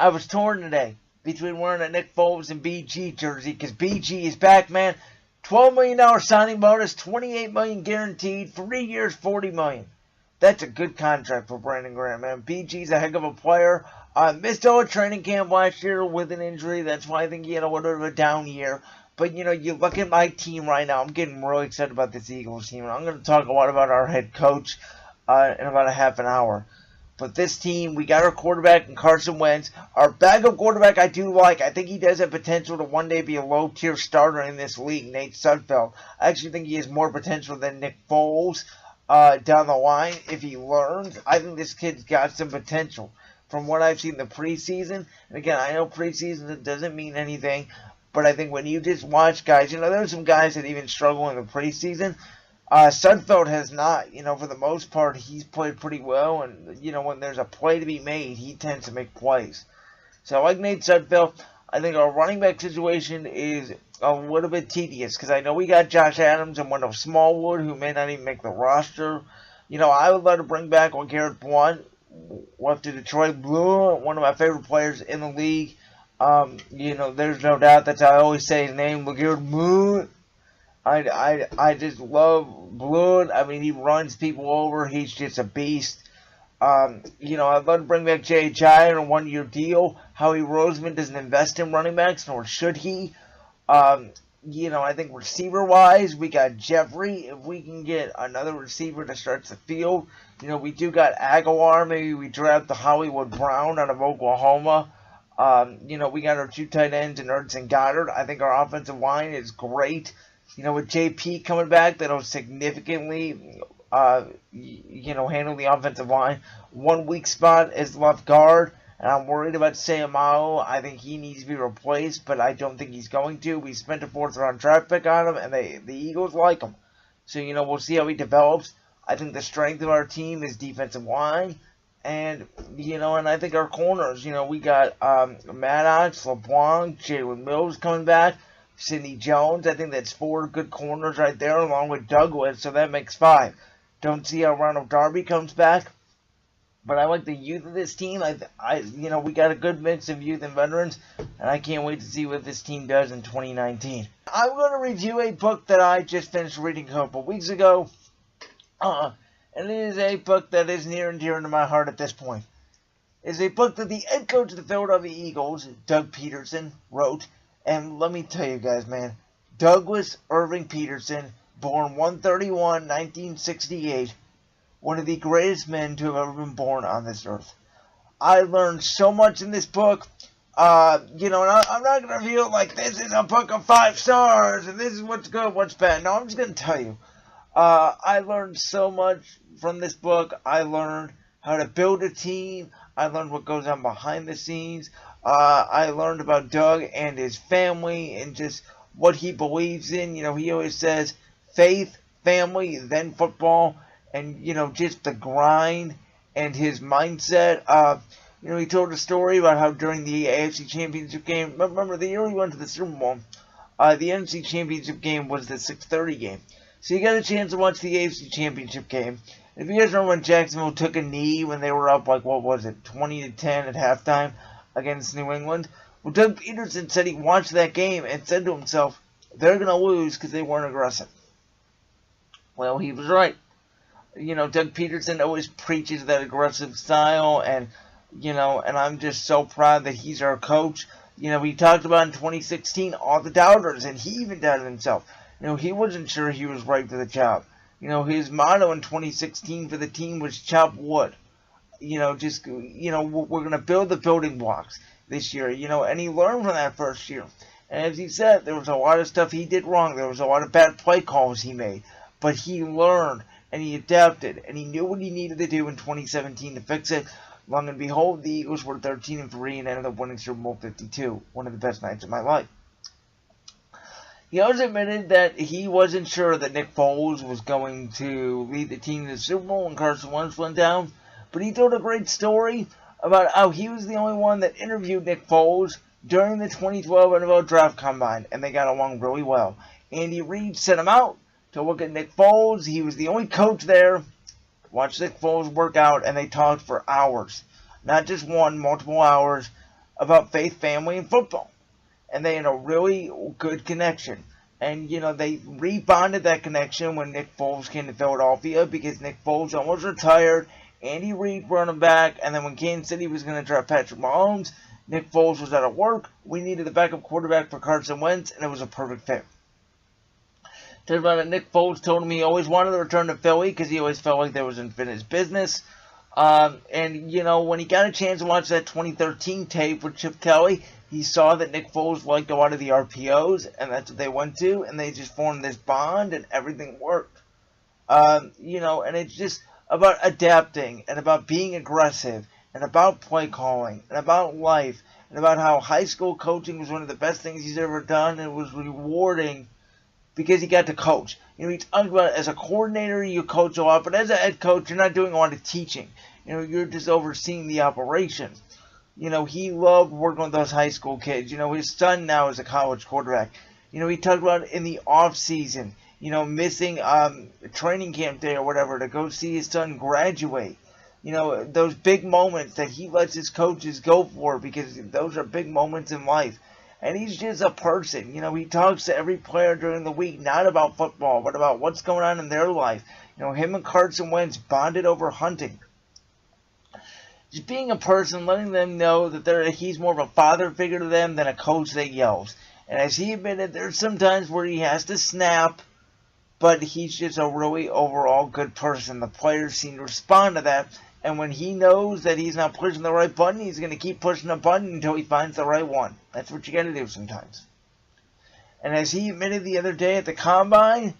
I was torn today between wearing a Nick Foles and BG jersey because BG is back, man. $12 million signing bonus, $28 million guaranteed, 3 years, $40 million. That's a good contract for Brandon Graham, man. BG's a heck of a player. Missed all training camp last year with an injury. That's why I think he had a little bit of a down year. But, you look at my team right now. I'm getting really excited about this Eagles team. And I'm going to talk a lot about our head coach in about a half an hour. But this team, we got our quarterback in Carson Wentz. Our backup quarterback I do like. I think he does have potential to one day be a low-tier starter in this league, Nate Sudfeld. I actually think he has more potential than Nick Foles down the line if he learns. I think this kid's got some potential from what I've seen in the preseason. And again, I know preseason doesn't mean anything. But I think when you just watch guys, there's some guys that even struggle in the preseason. Sudfeld has not, for the most part, he's played pretty well. And, when there's a play to be made, he tends to make plays. So I like Nate Sudfeld. I think our running back situation is a little bit tedious because I know we got Josh Adams and Wendell Smallwood who may not even make the roster. I would love to bring back Garrett Blount, left to Detroit Blue, one of my favorite players in the league. There's no doubt that's how I always say his name, LeGarrette Blount. I just love Blount. I mean, he runs people over. He's just a beast. I'd love to bring back J.H.I. on a one-year deal. Howie Roseman doesn't invest in running backs, nor should he. I think receiver-wise, we got Jeffrey. If we can get another receiver that starts the field, we do got Aguilar. Maybe we draft the Hollywood Brown out of Oklahoma. We got our two tight ends in Ertz and Goddard. I think our offensive line is great. With JP coming back, that'll significantly, handle the offensive line. One weak spot is left guard, and I'm worried about Sayamao. I think he needs to be replaced, but I don't think he's going to. We spent a 4th-round draft pick on him, and the Eagles like him. So, we'll see how he develops. I think the strength of our team is defensive line. And, and I think our corners, we got Maddox, LeBlanc, Jalen Mills coming back, Sidney Jones. I think that's 4 good corners right there, along with Douglas, so that makes 5. Don't see how Ronald Darby comes back, but I like the youth of this team. We got a good mix of youth and veterans, and I can't wait to see what this team does in 2019. I'm going to review a book that I just finished reading a couple weeks ago. And it is a book that is near and dear to my heart at this point. It's a book that the head coach of the Philadelphia Eagles, Doug Pederson, wrote. And let me tell you guys, man, Douglas Irving Pederson, born 131, 1968, one of the greatest men to have ever been born on this earth. I learned so much in this book. And I'm not going to review it like this is a book of 5 stars and this is what's good, what's bad. No, I'm just going to tell you. I learned so much from this book. I learned how to build a team. I learned what goes on behind the scenes. I learned about Doug and his family and just what he believes in. He always says faith, family, then football, and, just the grind and his mindset. He told a story about how during the AFC Championship game, remember the year we went to the Super Bowl, the NFC Championship game was the 6:30 game. So you got a chance to watch the AFC Championship game. If you guys remember when Jacksonville took a knee when they were up, 20-10 at halftime against New England? Well, Doug Pederson said he watched that game and said to himself, they're going to lose because they weren't aggressive. Well, he was right. Doug Pederson always preaches that aggressive style, and I'm just so proud that he's our coach. We talked about in 2016 all the doubters, and he even doubted himself. He wasn't sure he was right for the job. His motto in 2016 for the team was chop wood. We're going to build the building blocks this year, and he learned from that first year. And as he said, there was a lot of stuff he did wrong. There was a lot of bad play calls he made. But he learned, and he adapted, and he knew what he needed to do in 2017 to fix it. Long and behold, the Eagles were 13-3 and ended up winning Super Bowl 52, one of the best nights of my life. He also admitted that he wasn't sure that Nick Foles was going to lead the team to the Super Bowl when Carson Wentz went down, but he told a great story about how he was the only one that interviewed Nick Foles during the 2012 NFL Draft Combine, and they got along really well. Andy Reid sent him out to look at Nick Foles. He was the only coach there. Watched Nick Foles work out, and they talked for hours. Not just one, multiple hours. about faith, family, and football. And they had a really good connection. And, they rebonded that connection when Nick Foles came to Philadelphia, because Nick Foles almost retired. Andy Reid brought him back. And then when Kansas City was going to draft Patrick Mahomes, Nick Foles was out of work. We needed a backup quarterback for Carson Wentz, and it was a perfect fit. Talked about it. Nick Foles told him he always wanted to return to Philly because he always felt like there was unfinished business. And, when he got a chance to watch that 2013 tape with Chip Kelly, he saw that Nick Foles liked a lot of the RPOs, and that's what they went to, and they just formed this bond, and everything worked. And it's just about adapting, and about being aggressive, and about play calling, and about life, and about how high school coaching was one of the best things he's ever done, and it was rewarding because he got to coach. He talked about it, as a coordinator, you coach a lot, but as a head coach, you're not doing a lot of teaching. You're just overseeing the operation. He loved working with those high school kids. His son now is a college quarterback. He talked about it in the off season, missing a training camp day or whatever to go see his son graduate. Those big moments that he lets his coaches go for, because those are big moments in life. And he's just a person. He talks to every player during the week, not about football, but about what's going on in their life. Him and Carson Wentz bonded over hunting. Just being a person, letting them know that he's more of a father figure to them than a coach that yells. And as he admitted, there's some times where he has to snap, but he's just a really overall good person. The players seem to respond to that. And when he knows that he's not pushing the right button, he's going to keep pushing the button until he finds the right one. That's what you got to do sometimes. And as he admitted the other day at the Combine,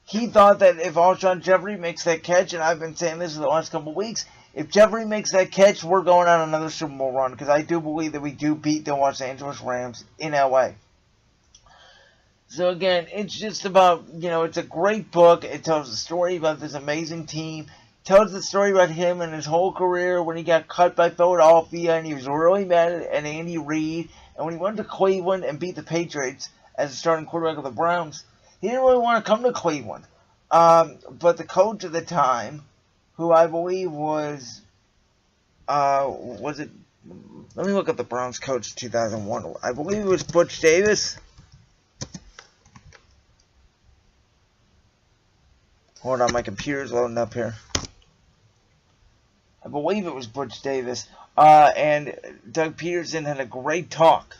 he thought that if Alshon Jeffrey makes that catch, and I've been saying this for the last couple of weeks, if Jeffrey makes that catch, we're going on another Super Bowl run, because I do believe that we do beat the Los Angeles Rams in LA. So again, it's just about, it's a great book. It tells a story about this amazing team. Tells the story about him and his whole career when he got cut by Philadelphia and he was really mad at Andy Reid. And when he went to Cleveland and beat the Patriots as the starting quarterback of the Browns, he didn't really want to come to Cleveland. But the coach at the time, who I believe was it? Let me look up the Browns coach in 2001. I believe it was Butch Davis. Hold on, my computer's loading up here. I believe it was Butch Davis. And Doug Pederson had a great talk.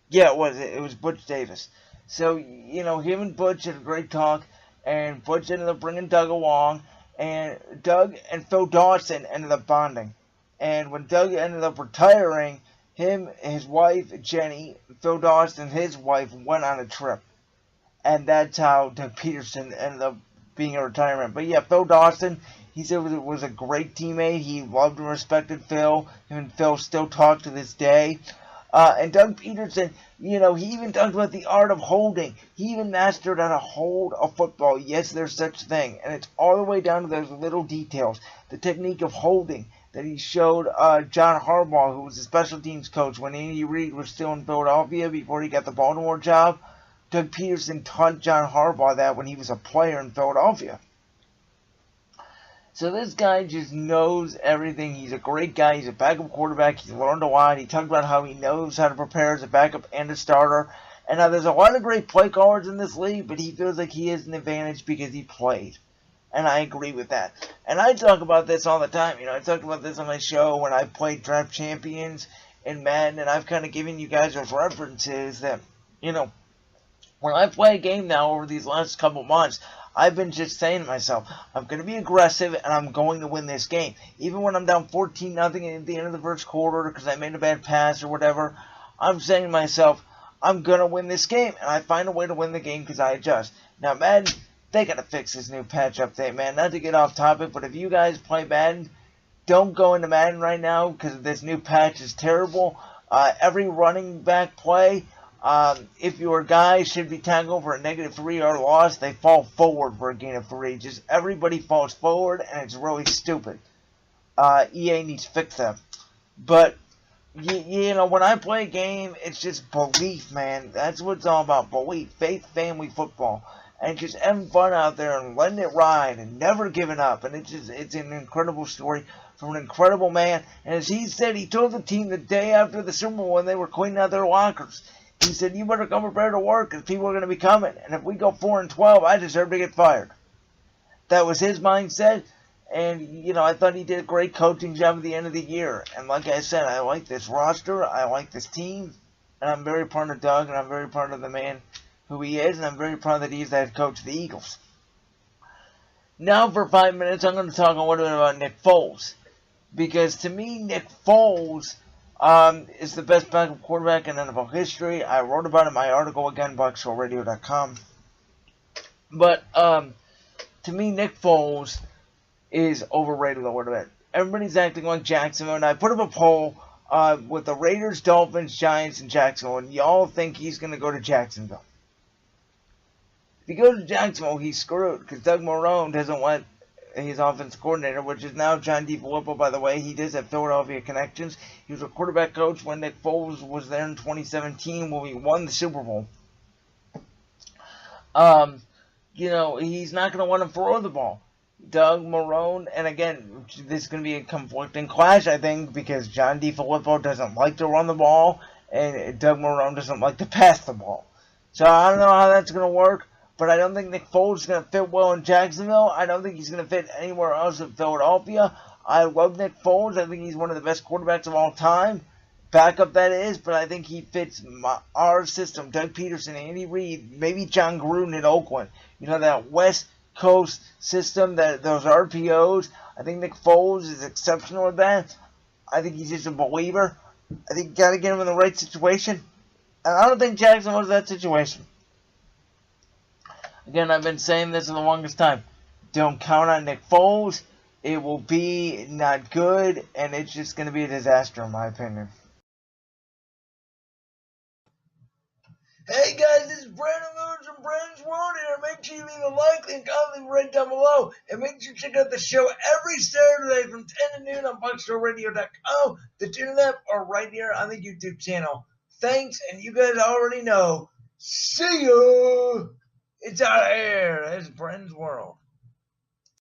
Yeah, it was. It was Butch Davis. So, him and Butch had a great talk. And Butch ended up bringing Doug along. And Doug and Phil Dawson ended up bonding. And when Doug ended up retiring, him, his wife, Jenny, Phil Dawson, his wife, went on a trip. And that's how Doug Pederson ended up being a retirement. But yeah, Phil Dawson, he said it was a great teammate. He loved and respected Phil. Him and Phil still talk to this day. And Doug Pederson, he even talked about the art of holding. He even mastered how to hold a football. Yes, there's such a thing. And it's all the way down to those little details. The technique of holding that he showed John Harbaugh, who was the special teams coach when Andy Reid was still in Philadelphia before he got the Baltimore job. Doug Pederson taught John Harbaugh that when he was a player in Philadelphia. So this guy just knows everything. He's a great guy. He's a backup quarterback. He's learned a lot. He talked about how he knows how to prepare as a backup and a starter. And now there's a lot of great play callers in this league, but he feels like he has an advantage because he played. And I agree with that. And I talk about this all the time. I talk about this on my show when I played Draft Champions in Madden, and I've kind of given you guys those references that, when I play a game now over these last couple months, I've been just saying to myself, I'm going to be aggressive and I'm going to win this game. Even when I'm down 14-0 at the end of the first quarter because I made a bad pass or whatever, I'm saying to myself, I'm going to win this game. And I find a way to win the game because I adjust. Now, Madden, they got to fix this new patch update, man. Not to get off topic, but if you guys play Madden, don't go into Madden right now because this new patch is terrible. Every running back play, if your guy should be tackled for a negative 3-yard loss, they fall forward for a gain of 3. Just everybody falls forward, and it's really stupid. EA needs to fix that. But, when I play a game, it's just belief, man. That's what it's all about, belief, faith, family, football. And just having fun out there and letting it ride and never giving up. And it's an incredible story from an incredible man. And as he said, he told the team the day after the Super Bowl when they were cleaning out their lockers, he said, "You better come prepared to work because people are going to be coming. And if we go 4-12, I deserve to get fired." That was his mindset. And, I thought he did a great coaching job at the end of the year. And like I said, I like this roster. I like this team. And I'm very proud of Doug, and I'm very proud of the man who he is. And I'm very proud that he's the head coach of the Eagles. Now for 5 minutes, I'm going to talk a little bit about Nick Foles. Because to me, Nick Foles is the best backup quarterback in NFL history. I wrote about it in my article, again, BoxShowRadio.com. But to me, Nick Foles is overrated a little bit. Everybody's acting like Jacksonville, and I put up a poll with the Raiders, Dolphins, Giants, and Jacksonville, and y'all think he's going to go to Jacksonville. If he goes to Jacksonville, he's screwed, because Doug Marrone doesn't want his offensive coordinator, which is now John DeFilippo, by the way. He does have Philadelphia connections. He was a quarterback coach when Nick Foles was there in 2017 when we won the Super Bowl. He's not going to want to throw the ball. Doug Marrone, and again, this is going to be a conflicting clash, I think, because John DeFilippo doesn't like to run the ball, and Doug Marrone doesn't like to pass the ball. So I don't know how that's going to work, but I don't think Nick Foles is going to fit well in Jacksonville. I don't think he's going to fit anywhere else in Philadelphia. I love Nick Foles. I think he's one of the best quarterbacks of all time. Backup, that is, but I think he fits our system. Doug Pederson, Andy Reid, maybe John Gruden in Oakland. That West Coast system, those RPOs. I think Nick Foles is exceptional at that. I think he's just a believer. I think you got to get him in the right situation. And I don't think Jackson was that situation. Again, I've been saying this for the longest time. Don't count on Nick Foles. It will be not good, and it's just going to be a disaster, in my opinion. Hey guys, this is Brandon Lewis from Brandon's World here. Make sure you leave a like and comment right down below. And make sure you check out the show every Saturday from 10 to noon on BoxShowRadio.com, the Tune app, or right here on the YouTube channel. Thanks, and you guys already know. See ya! It's out of here. It's Brandon's World.